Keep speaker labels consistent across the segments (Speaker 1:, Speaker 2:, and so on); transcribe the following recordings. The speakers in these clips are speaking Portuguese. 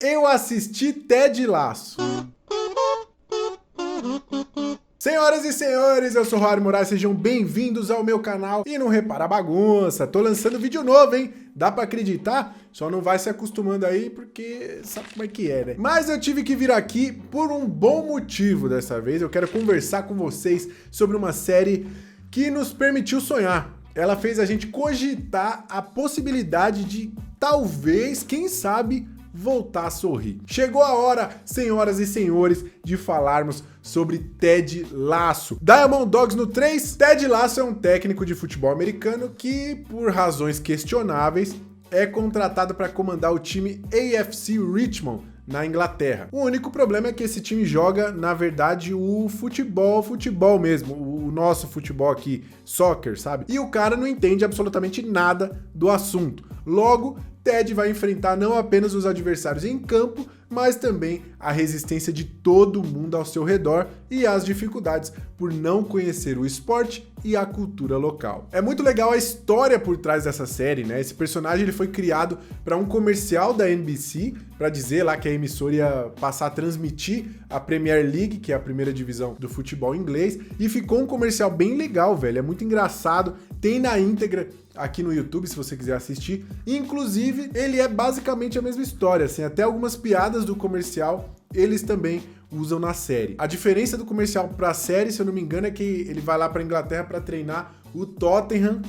Speaker 1: Eu assisti Ted Lasso. Senhoras e senhores, eu sou o Rory Moraes, sejam bem-vindos ao meu canal. E não repara a bagunça, tô lançando vídeo novo, hein? Dá pra acreditar? Só não vai se acostumando aí, porque sabe como é que é, né? Mas eu tive que vir aqui por um bom motivo dessa vez. Eu quero conversar com vocês sobre uma série que nos permitiu sonhar. Ela fez a gente cogitar a possibilidade de, talvez, quem sabe, voltar a sorrir. Chegou a hora, senhoras e senhores, de falarmos sobre Ted Lasso. Diamond Dogs no 3. Ted Lasso é um técnico de futebol americano que, por razões questionáveis, é contratado para comandar o time AFC Richmond na Inglaterra. O único problema é que esse time joga, na verdade, o futebol mesmo, o nosso futebol aqui, soccer, sabe? E o cara não entende absolutamente nada do assunto. Logo, Ted vai enfrentar não apenas os adversários em campo, mas também a resistência de todo mundo ao seu redor e as dificuldades por não conhecer o esporte e a cultura local. É muito legal a história por trás dessa série, né? Esse personagem ele foi criado para um comercial da NBC, para dizer lá que a emissora ia passar a transmitir a Premier League, que é a primeira divisão do futebol inglês, e ficou um comercial bem legal, velho, é muito engraçado, tem na íntegra aqui no YouTube, se você quiser assistir. Inclusive, ele é basicamente a mesma história, assim, até algumas piadas do comercial eles também usam na série. A diferença do comercial para a série, se eu não me engano, é que ele vai lá para Inglaterra para treinar o Tottenham.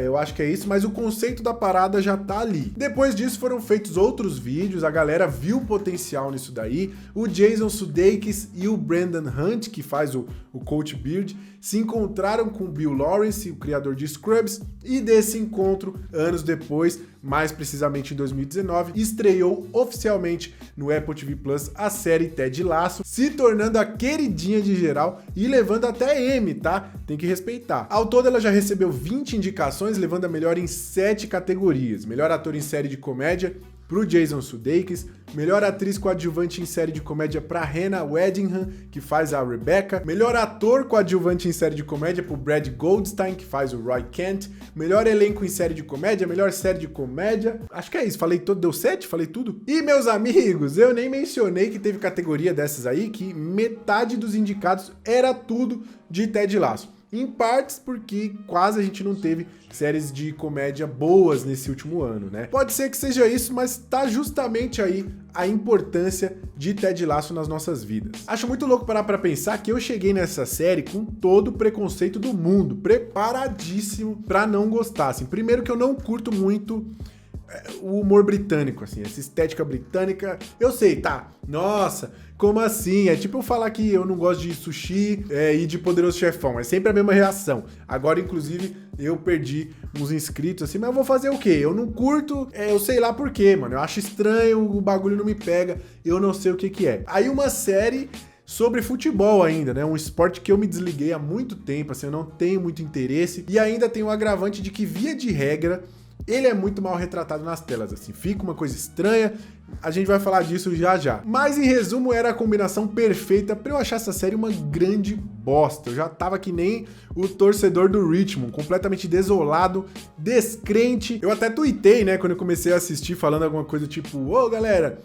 Speaker 1: Eu acho que é isso, mas o conceito da parada já tá ali. Depois disso foram feitos outros vídeos, a galera viu o potencial nisso daí. O Jason Sudeikis e o Brendan Hunt, que faz o Coach Beard, se encontraram com o Bill Lawrence, o criador de Scrubs, e desse encontro, anos depois, mais precisamente em 2019, estreou oficialmente no Apple TV Plus a série Ted Lasso, se tornando a queridinha de geral e levando até M, tá? Tem que respeitar. Ao todo, ela já recebeu 20 indicações, levando a melhor em 7 categorias. Melhor ator em série de comédia pro Jason Sudeikis, melhor atriz coadjuvante em série de comédia pra Hannah Waddingham, que faz a Rebecca, melhor ator coadjuvante em série de comédia pro Brad Goldstein, que faz o Roy Kent, melhor elenco em série de comédia, melhor série de comédia, acho que é isso, falei todo, deu 7? Falei tudo? E meus amigos, eu nem mencionei que teve categoria dessas aí, que metade dos indicados era tudo de Ted Lasso. Em partes porque quase a gente não teve séries de comédia boas nesse último ano, né? Pode ser que seja isso, mas tá justamente aí a importância de Ted Lasso nas nossas vidas. Acho muito louco parar pra pensar que eu cheguei nessa série com todo o preconceito do mundo, preparadíssimo pra não gostar. Assim, primeiro que eu não curto muito o humor britânico, assim, essa estética britânica, eu sei, tá, nossa, como assim? É tipo eu falar que eu não gosto de sushi e de Poderoso Chefão, é sempre a mesma reação. Agora, inclusive, eu perdi uns inscritos, assim, mas eu vou fazer o quê? Eu não curto, eu sei lá por quê, mano, eu acho estranho, o bagulho não me pega, eu não sei o que que é. Aí uma série sobre futebol ainda, né? Um esporte que eu me desliguei há muito tempo, assim, eu não tenho muito interesse, e ainda tem o agravante de que, via de regra, ele é muito mal retratado nas telas, assim, fica uma coisa estranha, a gente vai falar disso já já. Mas em resumo, era a combinação perfeita pra eu achar essa série uma grande bosta. Eu já tava que nem o torcedor do Richmond, completamente desolado, descrente. Eu até tuitei, né, quando eu comecei a assistir, falando alguma coisa tipo, ô galera,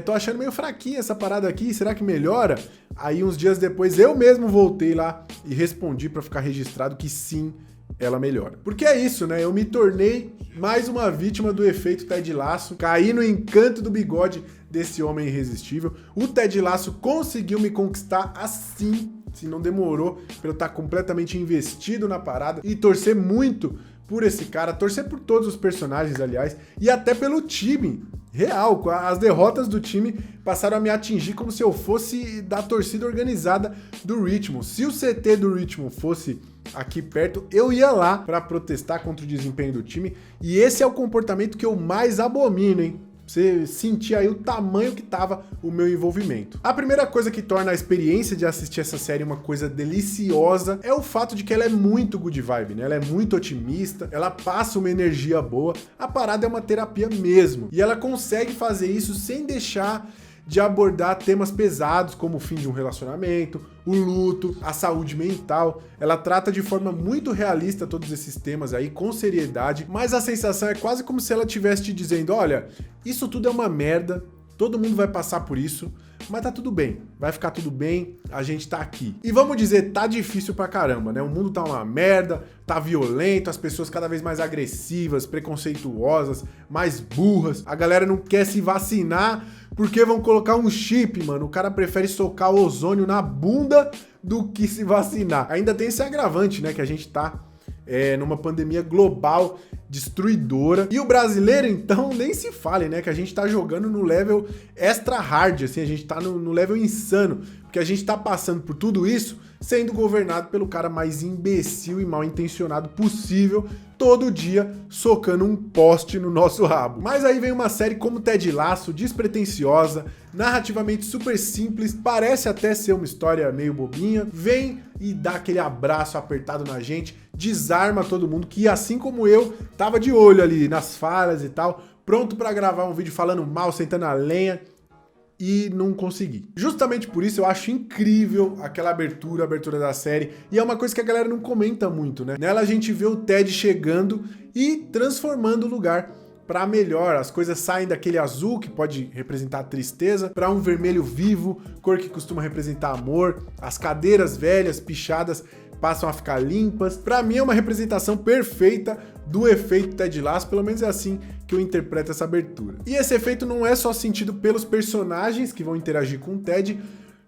Speaker 1: tô achando meio fraquinha essa parada aqui, será que melhora? Aí uns dias depois eu mesmo voltei lá e respondi pra ficar registrado que sim, ela melhora. Porque é isso, né? Eu me tornei mais uma vítima do efeito Ted Lasso, caí no encanto do bigode desse homem irresistível. O Ted Lasso conseguiu me conquistar assim, se não demorou, pra eu estar completamente investido na parada e torcer muito por esse cara, torcer por todos os personagens, aliás, e até pelo time. Real, as derrotas do time passaram a me atingir como se eu fosse da torcida organizada do Richmond. Se o CT do Richmond fosse aqui perto, eu ia lá para protestar contra o desempenho do time, e esse é o comportamento que eu mais abomino, hein? Você sentir aí o tamanho que tava o meu envolvimento. A primeira coisa que torna a experiência de assistir essa série uma coisa deliciosa é o fato de que ela é muito good vibe, né? Ela é muito otimista, ela passa uma energia boa, a parada é uma terapia mesmo. E ela consegue fazer isso sem deixar de abordar temas pesados como o fim de um relacionamento, o luto, a saúde mental. Ela trata de forma muito realista todos esses temas aí, com seriedade, mas a sensação é quase como se ela estivesse te dizendo, olha, isso tudo é uma merda, todo mundo vai passar por isso, mas tá tudo bem, vai ficar tudo bem, a gente tá aqui. E vamos dizer, tá difícil pra caramba, né? O mundo tá uma merda, tá violento, as pessoas cada vez mais agressivas, preconceituosas, mais burras, a galera não quer se vacinar porque vão colocar um chip, mano. O cara prefere socar o ozônio na bunda do que se vacinar. Ainda tem esse agravante, né, que a gente tá numa pandemia global destruidora. E o brasileiro, então, nem se fale, né? Que a gente tá jogando no level extra hard, assim, a gente tá no level insano. Porque a gente tá passando por tudo isso sendo governado pelo cara mais imbecil e mal intencionado possível, todo dia socando um poste no nosso rabo. Mas aí vem uma série como Ted Lasso, despretensiosa, narrativamente super simples, parece até ser uma história meio bobinha, vem e dá aquele abraço apertado na gente, desarma todo mundo que, assim como eu, tava de olho ali nas falhas e tal, pronto pra gravar um vídeo falando mal, sentando a lenha, e não consegui. Justamente por isso eu acho incrível aquela abertura, a abertura da série, e é uma coisa que a galera não comenta muito, né? Nela a gente vê o Ted chegando e transformando o lugar para melhor. As coisas saem daquele azul, que pode representar tristeza, para um vermelho vivo, cor que costuma representar amor. As cadeiras velhas, pichadas, passam a ficar limpas. Para mim é uma representação perfeita do efeito Ted Lasso, pelo menos é assim que eu interpreto essa abertura. E esse efeito não é só sentido pelos personagens que vão interagir com o Ted,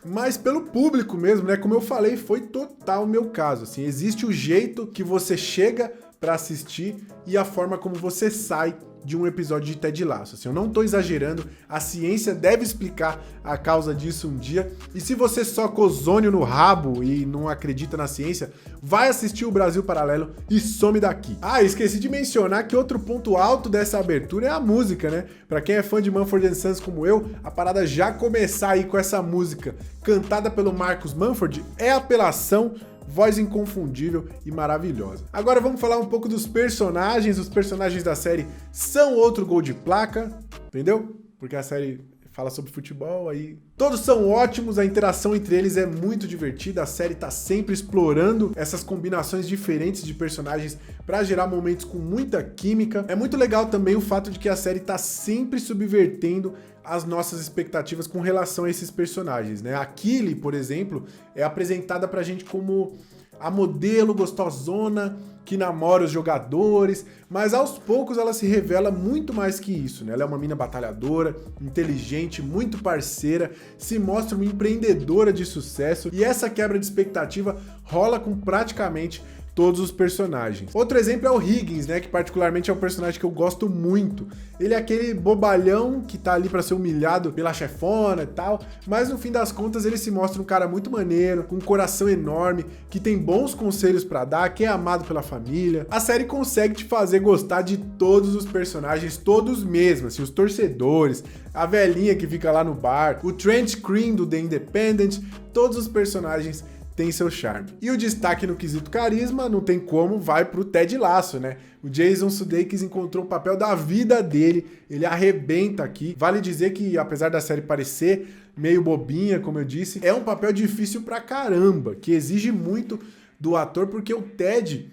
Speaker 1: mas pelo público mesmo, né? Como eu falei, foi total o meu caso. Assim, existe o jeito que você chega para assistir e a forma como você sai de um episódio de Ted Lasso. Assim, eu não tô exagerando, a ciência deve explicar a causa disso um dia, e se você soca ozônio no rabo e não acredita na ciência, vai assistir o Brasil Paralelo e some daqui. Ah, esqueci de mencionar que outro ponto alto dessa abertura é a música, né? Pra quem é fã de Mumford & Sons como eu, a parada já começar aí com essa música cantada pelo Marcus Mumford é apelação, voz inconfundível e maravilhosa. Agora vamos falar um pouco dos personagens. Os personagens da série são outro gol de placa, entendeu? Porque a série fala sobre futebol, aí todos são ótimos, a interação entre eles é muito divertida, a série tá sempre explorando essas combinações diferentes de personagens para gerar momentos com muita química. É muito legal também o fato de que a série tá sempre subvertendo as nossas expectativas com relação a esses personagens, né? A Kylie, por exemplo, é apresentada pra gente como a modelo gostosona que namora os jogadores, mas aos poucos ela se revela muito mais que isso, né? Ela é uma mina batalhadora, inteligente, muito parceira, se mostra uma empreendedora de sucesso, e essa quebra de expectativa rola com praticamente todos os personagens. Outro exemplo é o Higgins, né, que particularmente é um personagem que eu gosto muito. Ele é aquele bobalhão que tá ali pra ser humilhado pela chefona e tal, mas no fim das contas ele se mostra um cara muito maneiro, com um coração enorme, que tem bons conselhos pra dar, que é amado pela família. A série consegue te fazer gostar de todos os personagens, todos mesmo, assim, os torcedores, a velhinha que fica lá no bar, o Trent Cream do The Independent, todos os personagens tem seu charme. E o destaque no quesito carisma, não tem como, vai pro Ted Lasso, né? O Jason Sudeikis encontrou o papel da vida dele, ele arrebenta aqui. Vale dizer que, apesar da série parecer meio bobinha, como eu disse, é um papel difícil pra caramba, que exige muito do ator, porque o Ted,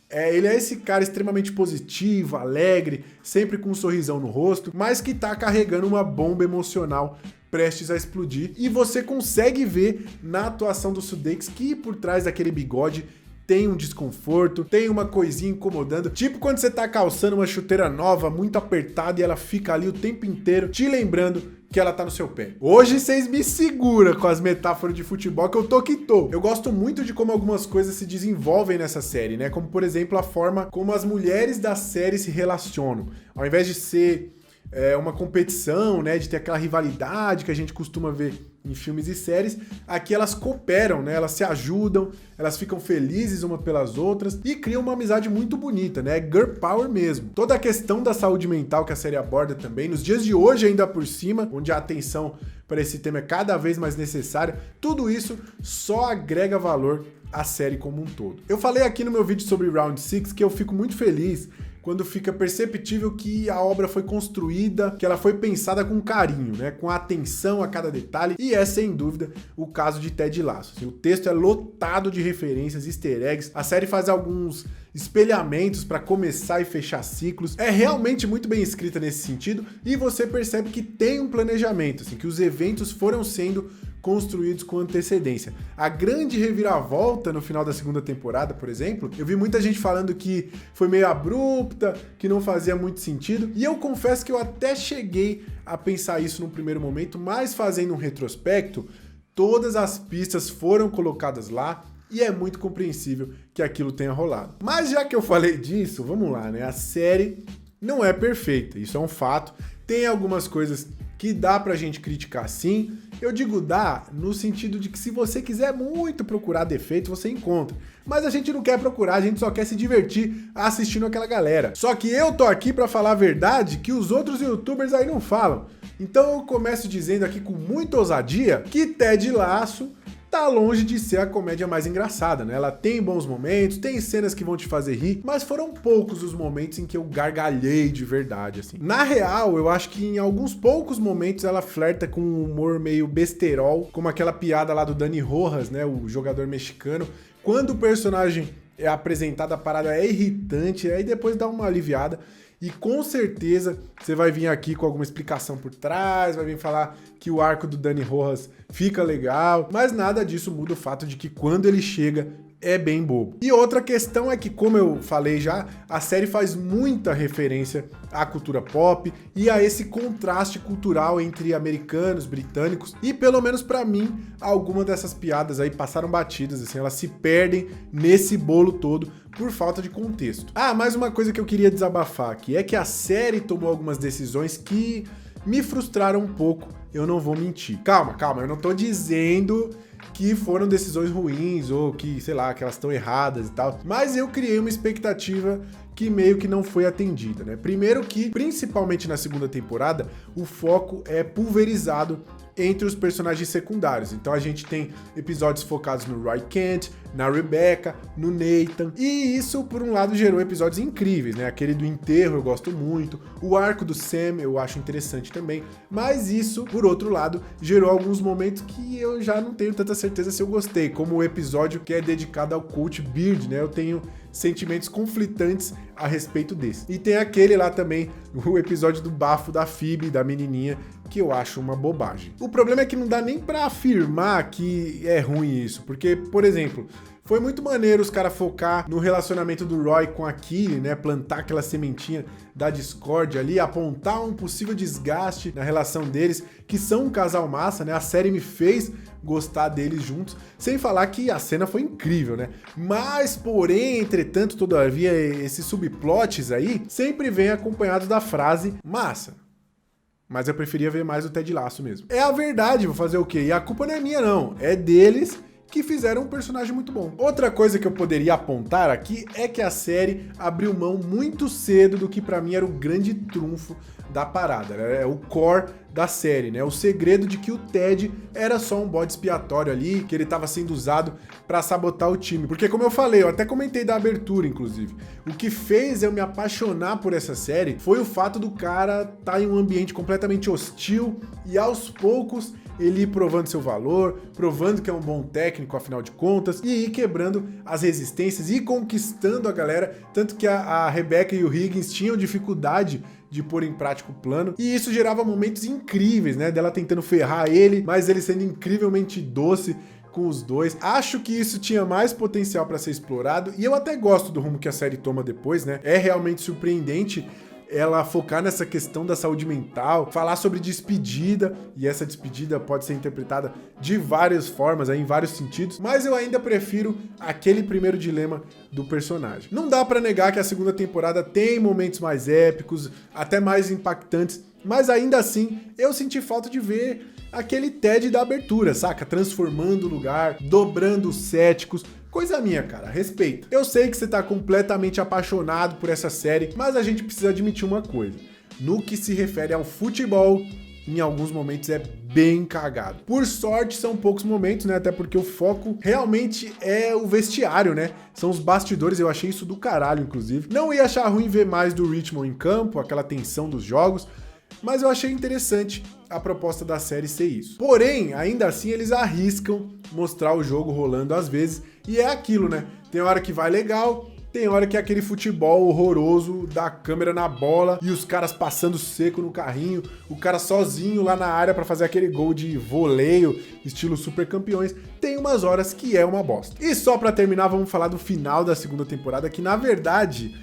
Speaker 1: ele é esse cara extremamente positivo, alegre, sempre com um sorrisão no rosto, mas que tá carregando uma bomba emocional prestes a explodir, e você consegue ver na atuação do Sudeikis que por trás daquele bigode tem um desconforto, tem uma coisinha incomodando, tipo quando você tá calçando uma chuteira nova, muito apertada, e ela fica ali o tempo inteiro te lembrando que ela tá no seu pé. Hoje vocês me seguram com as metáforas de futebol que eu tô que tô. Eu gosto muito de como algumas coisas se desenvolvem nessa série, né? Como, por exemplo, a forma como as mulheres da série se relacionam. Ao invés de ser uma competição, né, de ter aquela rivalidade que a gente costuma ver em filmes e séries, aqui elas cooperam, né, elas se ajudam, elas ficam felizes umas pelas outras e criam uma amizade muito bonita, né, girl power mesmo. Toda a questão da saúde mental que a série aborda também, nos dias de hoje ainda por cima, onde a atenção para esse tema é cada vez mais necessária, tudo isso só agrega valor à série como um todo. Eu falei aqui no meu vídeo sobre Round 6 que eu fico muito feliz quando fica perceptível que a obra foi construída, que ela foi pensada com carinho, né, com atenção a cada detalhe, e é sem dúvida o caso de Ted Lasso. Assim, o texto é lotado de referências, easter eggs, a série faz alguns espelhamentos para começar e fechar ciclos. É realmente muito bem escrita nesse sentido e você percebe que tem um planejamento, assim, que os eventos foram sendo construídos com antecedência. A grande reviravolta no final da segunda temporada, por exemplo, eu vi muita gente falando que foi meio abrupta, que não fazia muito sentido, e eu confesso que eu até cheguei a pensar isso num primeiro momento, mas fazendo um retrospecto, todas as pistas foram colocadas lá, e é muito compreensível que aquilo tenha rolado. Mas já que eu falei disso, vamos lá, né? A série não é perfeita, isso é um fato, tem algumas coisas que dá pra gente criticar sim. Eu digo dá no sentido de que se você quiser muito procurar defeitos, você encontra. Mas a gente não quer procurar, a gente só quer se divertir assistindo aquela galera. Só que eu tô aqui pra falar a verdade que os outros youtubers aí não falam. Então eu começo dizendo aqui com muita ousadia que Ted Lasso tá longe de ser a comédia mais engraçada, né? Ela tem bons momentos, tem cenas que vão te fazer rir, mas foram poucos os momentos em que eu gargalhei de verdade, assim. Na real, eu acho que em alguns poucos momentos ela flerta com um humor meio besterol, como aquela piada lá do Dani Rojas, né? O jogador mexicano. Quando o personagem é apresentado, a parada é irritante, aí depois dá uma aliviada. E com certeza você vai vir aqui com alguma explicação por trás, vai vir falar que o arco do Dani Rojas fica legal, mas nada disso muda o fato de que quando ele chega é bem bobo. E outra questão é que, como eu falei já, a série faz muita referência à cultura pop e a esse contraste cultural entre americanos, britânicos, e pelo menos pra mim, algumas dessas piadas aí passaram batidas, assim, elas se perdem nesse bolo todo por falta de contexto. Ah, mais uma coisa que eu queria desabafar aqui é que a série tomou algumas decisões que me frustraram um pouco, eu não vou mentir. Calma, eu não tô dizendo que foram decisões ruins ou que, sei lá, que elas estão erradas e tal, mas eu criei uma expectativa que meio que não foi atendida, né? Primeiro que, principalmente na segunda temporada, o foco é pulverizado entre os personagens secundários. Então a gente tem episódios focados no Roy Kent, na Rebecca, no Nathan, e isso, por um lado, gerou episódios incríveis, né? Aquele do enterro eu gosto muito, o arco do Sam eu acho interessante também, mas isso, por outro lado, gerou alguns momentos que eu já não tenho tanta certeza se eu gostei, como o episódio que é dedicado ao Coach Beard, né? Eu tenho sentimentos conflitantes a respeito desse. E tem aquele lá também, o episódio do bafo da Phoebe, da menininha, que eu acho uma bobagem. O problema é que não dá nem pra afirmar que é ruim isso, porque, por exemplo, foi muito maneiro os caras focar no relacionamento do Roy com a Kylie, né? Plantar aquela sementinha da discórdia ali, apontar um possível desgaste na relação deles, que são um casal massa, né? A série me fez gostar deles juntos, sem falar que a cena foi incrível, né? Mas, porém, entretanto, todavia, esses subplots aí sempre vêm acompanhados da frase massa. Mas eu preferia ver mais o Ted Lasso mesmo. É a verdade, vou fazer o quê? E a culpa não é minha, não. É deles que fizeram um personagem muito bom. Outra coisa que eu poderia apontar aqui é que a série abriu mão muito cedo do que pra mim era o grande trunfo da parada, né? É o core da série, né? O segredo de que o Ted era só um bode expiatório ali, que ele estava sendo usado pra sabotar o time. Porque, como eu falei, eu até comentei da abertura, inclusive, o que fez eu me apaixonar por essa série foi o fato do cara estar em um ambiente completamente hostil e aos poucos ele ir provando seu valor, provando que é um bom técnico, afinal de contas, e ir quebrando as resistências e conquistando a galera, tanto que a Rebecca e o Higgins tinham dificuldade de pôr em prática o plano, e isso gerava momentos incríveis, né, dela tentando ferrar ele, mas ele sendo incrivelmente doce com os dois. Acho que isso tinha mais potencial para ser explorado, e eu até gosto do rumo que a série toma depois, né, é realmente surpreendente ela focar nessa questão da saúde mental, falar sobre despedida, e essa despedida pode ser interpretada de várias formas, em vários sentidos, mas eu ainda prefiro aquele primeiro dilema do personagem. Não dá pra negar que a segunda temporada tem momentos mais épicos, até mais impactantes, mas ainda assim eu senti falta de ver aquele Ted da abertura, saca? Transformando o lugar, dobrando os céticos. Coisa minha, cara, respeito. Eu sei que você tá completamente apaixonado por essa série, mas a gente precisa admitir uma coisa. No que se refere ao futebol, em alguns momentos é bem cagado. Por sorte, são poucos momentos, né? Até porque o foco realmente é o vestiário, né? São os bastidores, eu achei isso do caralho, inclusive. Não ia achar ruim ver mais do Richmond em campo, aquela tensão dos jogos, mas eu achei interessante a proposta da série ser isso. Porém, ainda assim, eles arriscam mostrar o jogo rolando às vezes, e é aquilo, né? Tem hora que vai legal, tem hora que é aquele futebol horroroso da câmera na bola e os caras passando seco no carrinho, o cara sozinho lá na área pra fazer aquele gol de voleio, estilo Super Campeões. Tem umas horas que é uma bosta. E só pra terminar, vamos falar do final da segunda temporada, que na verdade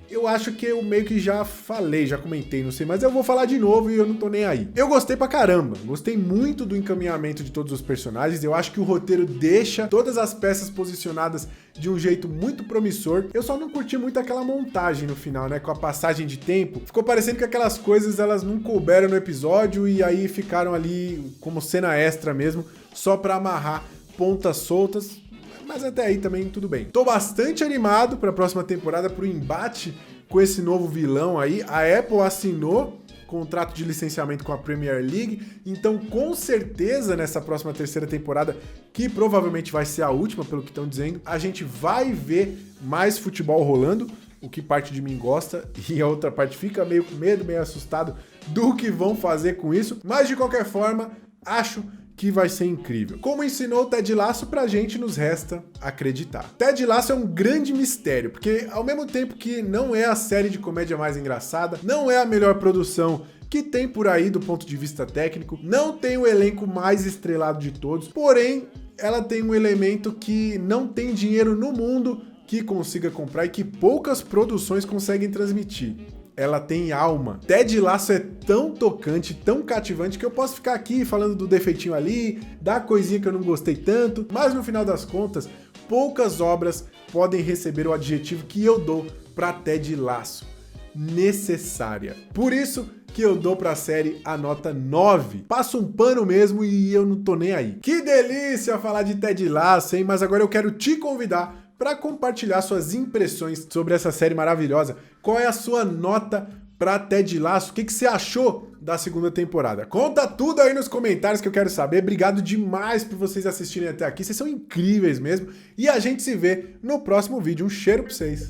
Speaker 1: eu acho que eu meio que já falei, já comentei, não sei, mas eu vou falar de novo e eu não tô nem aí. Eu gostei pra caramba, gostei muito do encaminhamento de todos os personagens, eu acho que o roteiro deixa todas as peças posicionadas de um jeito muito promissor. Eu só não curti muito aquela montagem no final, né, com a passagem de tempo. Ficou parecendo que aquelas coisas, elas não couberam no episódio e aí ficaram ali como cena extra mesmo, só pra amarrar pontas soltas. Mas até aí também tudo bem. Tô bastante animado para a próxima temporada, pro embate com esse novo vilão aí. A Apple assinou contrato de licenciamento com a Premier League, então com certeza nessa próxima terceira temporada, que provavelmente vai ser a última, pelo que estão dizendo, a gente vai ver mais futebol rolando, o que parte de mim gosta, e a outra parte fica meio com medo, meio assustado do que vão fazer com isso, mas de qualquer forma, acho que vai ser incrível. Como ensinou o Ted Lasso, pra gente nos resta acreditar. Ted Lasso é um grande mistério, porque ao mesmo tempo que não é a série de comédia mais engraçada, não é a melhor produção que tem por aí do ponto de vista técnico, não tem o elenco mais estrelado de todos, porém, ela tem um elemento que não tem dinheiro no mundo que consiga comprar e que poucas produções conseguem transmitir. Ela tem alma. Ted Lasso é tão tocante, tão cativante, que eu posso ficar aqui falando do defeitinho ali, da coisinha que eu não gostei tanto, mas no final das contas, poucas obras podem receber o adjetivo que eu dou pra Ted Lasso: necessária. Por isso que eu dou pra série a nota 9. Passo um pano mesmo e eu não tô nem aí. Que delícia falar de Ted Lasso, hein? Mas agora eu quero te convidar para compartilhar suas impressões sobre essa série maravilhosa. Qual é a sua nota para Ted Lasso? O que você achou da segunda temporada? Conta tudo aí nos comentários que eu quero saber. Obrigado demais por vocês assistirem até aqui. Vocês são incríveis mesmo. E a gente se vê no próximo vídeo. Um cheiro para vocês.